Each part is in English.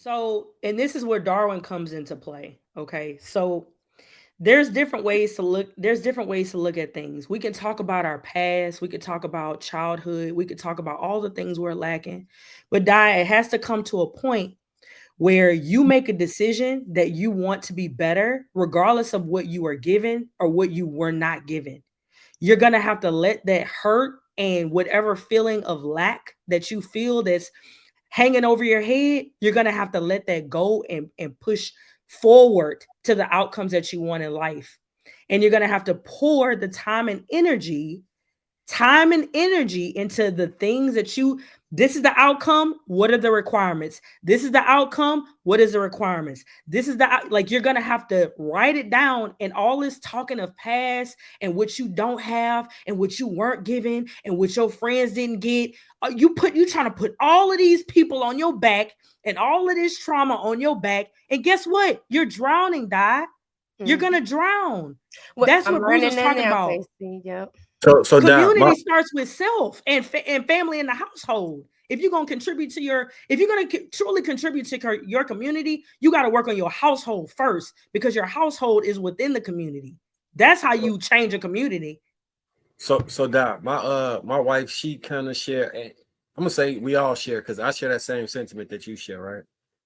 So, and this is where Darwin comes into play. Okay. So there's different ways to look at things. We can talk about our past, we could talk about childhood, we could talk about all the things we're lacking. But it has to come to a point where you make a decision that you want to be better, regardless of what you are given or what you were not given. You're going to have to let that hurt and whatever feeling of lack that you feel that's hanging over your head, you're going to have to let that go and push forward to the outcomes that you want in life. And you're going to have to pour the time and energy into the things that you this is the outcome, what are the requirements? This is the outcome, what is the requirements? This is like you're going to have to write it down, and all this talking of past and what you don't have and what you weren't given and what your friends didn't get. You trying to put all of these people on your back and all of this trauma on your back, and guess what? You're drowning, you're Mhm. gonna drown. Well, That's I'm what Bruce learning was that talking now, about. Kasey. Yep. So Doc, Community starts with self and family in the household. If you're going to contribute to if you're going to truly contribute to your community, you got to work on your household first, because your household is within the community. That's how you change a community. so Doc, my wife, she kind of share. And I'm gonna say we all share because I share that same sentiment that you share, right?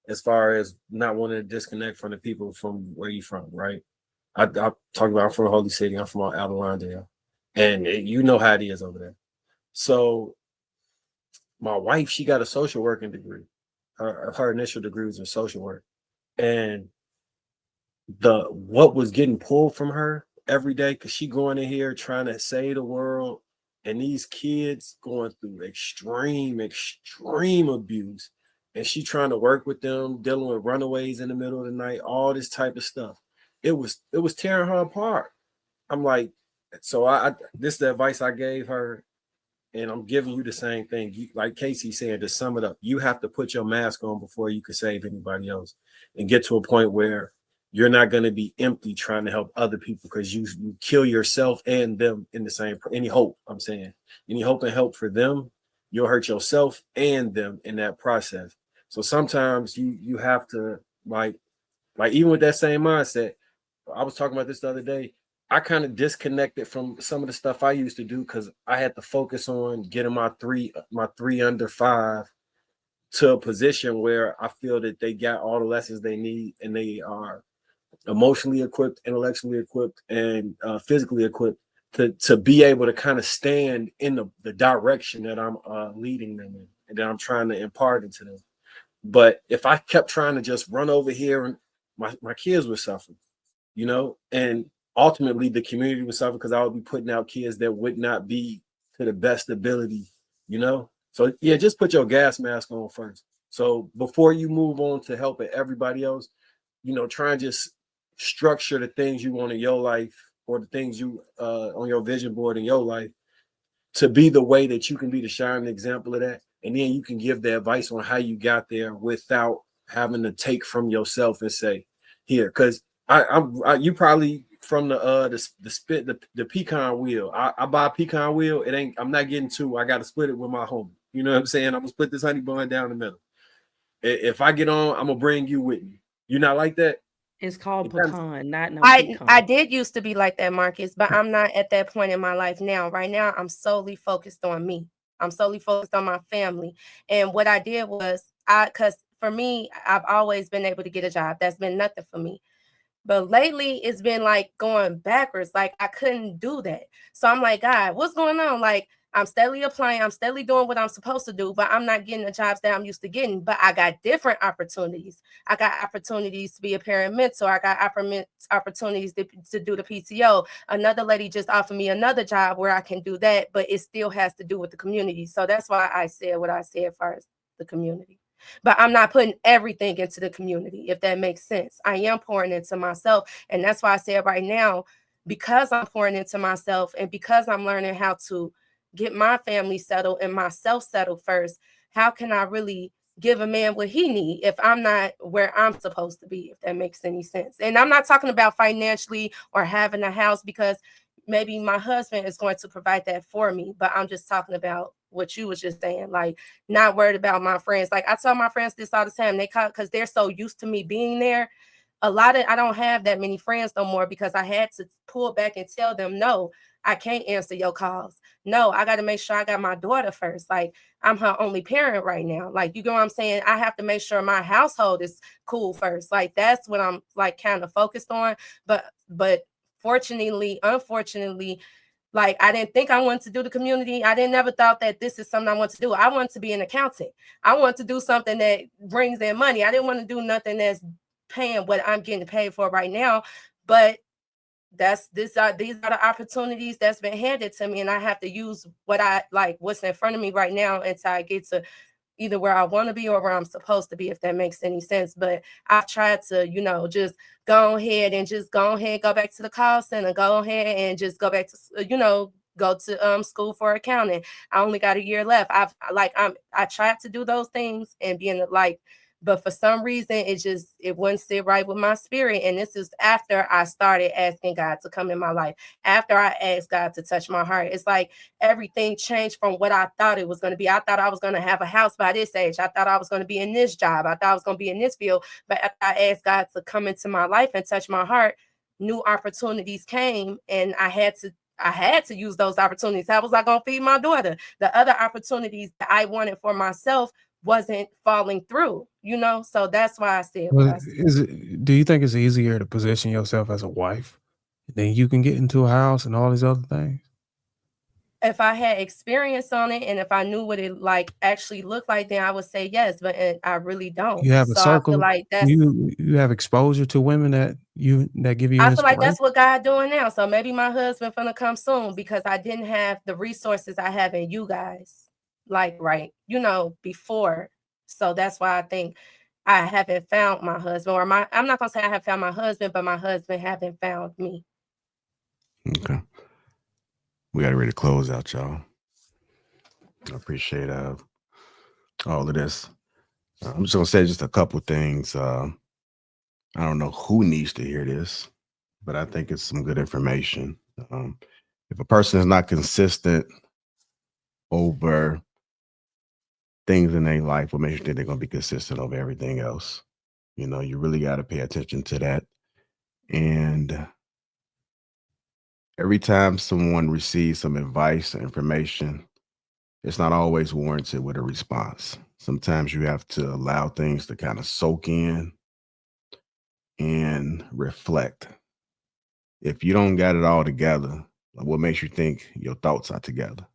As far as not wanting to disconnect from the people from where you from, right? I talk about I'm from the Holy City. I'm from Adelondale, and you know how it is over there. So my wife, she got a social working degree. Her initial degree was in social work, and the what was getting pulled from her every day because she going in here trying to save the world, and these kids going through extreme abuse, and she trying to work with them, dealing with runaways in the middle of the night, all this type of stuff. It was tearing her apart. I'm like, so I this is the advice I gave her, and I'm giving you the same thing. Like Kasey said, to sum it up, you have to put your mask on before you can save anybody else, and get to a point where you're not going to be empty trying to help other people, because you kill yourself and them in the same. Any hope, I'm saying, any hope and help for them, you'll hurt yourself and them in that process. So sometimes you have to, like even with that same mindset. I was talking about this the other day. I kind of disconnected from some of the stuff I used to do because I had to focus on getting my three under five to a position where I feel that they got all the lessons they need, and they are emotionally equipped, intellectually equipped, and physically equipped to be able to kind of stand in the direction that I'm leading them in, and that I'm trying to impart into them. But if I kept trying to just run over here, and my kids would suffer, and ultimately the community would suffer because I would be putting out kids that would not be to the best ability, you know. So yeah, just put your gas mask on first. So before you move on to helping everybody else, try and just structure the things you want in your life, or the things you on your vision board in your life, to be the way that you can be the shining example of that. And then you can give the advice on how you got there without having to take from yourself and say, here, because you probably from the spit the pecan wheel. I buy a pecan wheel. I'm not getting two. I got to split it with my homie. You know what I'm saying? I'm gonna split this honey bun down the middle. If I get on, I'm gonna bring you with me. You not like that? It's called It kinda, pecan, not no I pecan. did used to be like that, Marcus, but I'm not at that point in my life now. Right now, I'm solely focused on me. I'm solely focused on my family. And what I did was cuz for me, I've always been able to get a job. That's been nothing for me. But lately it's been like going backwards. Like I couldn't do that. So I'm like, God, what's going on? Like I'm steadily applying, I'm steadily doing what I'm supposed to do, but I'm not getting the jobs that I'm used to getting. But I got different opportunities. I got opportunities to be a parent mentor. I got opportunities to do the PTO. Another lady just offered me another job where I can do that, but it still has to do with the community. So that's why I said what I said as far as the community. But I'm not putting everything into the community, if that makes sense. I am pouring into myself. And that's why I said right now, because I'm pouring into myself and because I'm learning how to get my family settled and myself settled first, how can I really give a man what he needs if I'm not where I'm supposed to be, if that makes any sense? And I'm not talking about financially or having a house, because maybe my husband is going to provide that for me. But I'm just talking about what you was just saying, like not worried about my friends. Like I tell my friends this all the time. They call because they're so used to me being there. I don't have that many friends no more because I had to pull back and tell them, no, I can't answer your calls. No, I got to make sure I got my daughter first. Like I'm her only parent right now. Like, you know what I'm saying? I have to make sure my household is cool first. Like that's what I'm like kind of focused on. But unfortunately, like I didn't think I wanted to do the community. I didn't never thought that this is something I want to do. I want to be an accountant. I want to do something that brings in money. I didn't want to do nothing that's paying what I'm getting paid for right now. But these are the opportunities that's been handed to me, and I have to use what's in front of me right now until I get to either where I want to be or where I'm supposed to be, if that makes any sense. But I've tried to, just go ahead, go back to the call center, go ahead and just go back to, go to school for accounting. I only got a year left. I tried to do those things and being like, but for some reason it wouldn't sit right with my spirit. And this is after I started asking God to come in my life, after I asked God to touch my heart. It's like everything changed from what I thought it was going to be. I thought I was going to have a house by this age. I thought I was going to be in this job. I thought I was going to be in this field. But after I asked God to come into my life and touch my heart, new opportunities came, and I had to use those opportunities. How was I going to feed my daughter? The other opportunities that I wanted for myself wasn't falling through, so that's why I said what Well, I said. do you think it's easier to position yourself as a wife than you can get into a house and all these other things? If I had experience on it and if I knew what it like actually looked like, then I would say yes, but I really don't. You have a So I feel circle. like You have exposure to women that give you inspiration. that's what God doing now. So maybe my husband finna come soon because I didn't have the resources I have in you guys, like before. So that's why I think I haven't found my husband, or I'm not gonna say I have found my husband, but my husband haven't found me. Okay. We got to ready to close out, y'all. I appreciate all of this. I'm just going to say just a couple things. I don't know who needs to hear this, but I think it's some good information. If a person is not consistent over things in their life, what makes you think they're going to be consistent over everything else? You really got to pay attention to that. And every time someone receives some advice or information, it's not always warranted with a response. Sometimes you have to allow things to kind of soak in and reflect. If you don't got it all together, what makes you think your thoughts are together?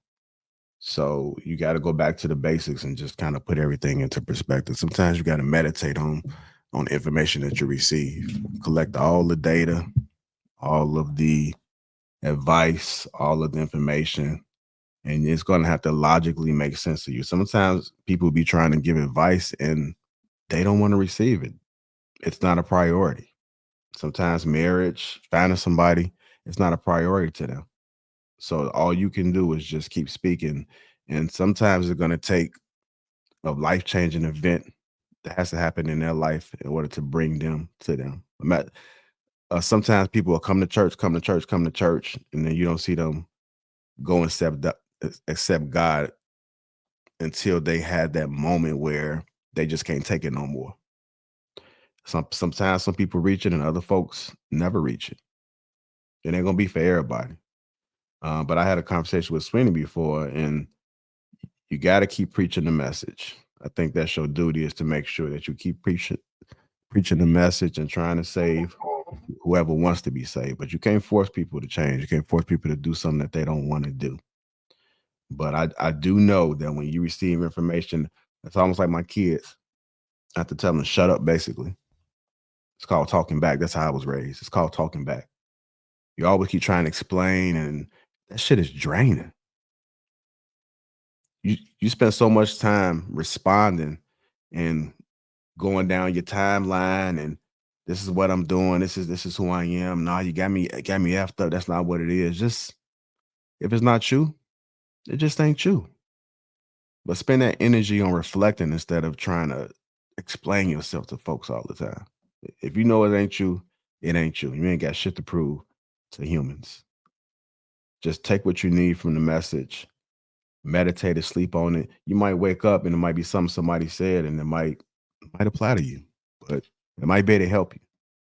So you got to go back to the basics and just kind of put everything into perspective. Sometimes you got to meditate on information that you receive, collect all the data, all of the advice, all of the information, and it's going to have to logically make sense to you. Sometimes people be trying to give advice and they don't want to receive it. It's not a priority. Sometimes marriage, finding somebody, it's not a priority to them. So all you can do is just keep speaking. And sometimes it's going to take a life-changing event that has to happen in their life in order to bring them to them. Sometimes people will come to church, and then you don't see them go and accept God until they had that moment where they just can't take it no more. Sometimes some people reach it and other folks never reach it. It ain't gonna be for everybody. But I had a conversation with Sweeney before, and you got to keep preaching the message. I think that's your duty, is to make sure that you keep preaching the message and trying to save whoever wants to be saved. But you can't force people to change. You can't force people to do something that they don't want to do. But I do know that when you receive information, it's almost like my kids. I have to tell them to shut up, basically. It's called talking back. That's how I was raised. It's called talking back. You always keep trying to explain, and that shit is draining. You spend so much time responding and going down your timeline, and this is what I'm doing. This is who I am. No, you got me effed up. That's not what it is. Just, if it's not you, it just ain't you. But spend that energy on reflecting instead of trying to explain yourself to folks all the time. If you know it ain't you, it ain't you. You ain't got shit to prove to humans. Just take what you need from the message, meditate and sleep on it. You might wake up and it might be something somebody said and it might apply to you, but it might be able to help you.